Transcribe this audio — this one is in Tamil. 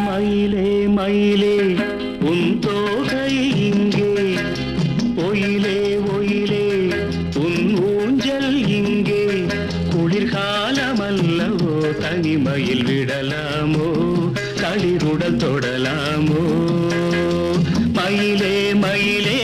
மயிலே மயிலே உன் தோகை இங்கே, ஒயிலே ஒயிலே உன் ஊஞ்சல் இங்கே, குளிர்காலமல்லவோ தனிமையில் விடலாமோ, தளிருடல் தொடலாமோ. மயிலே மயிலே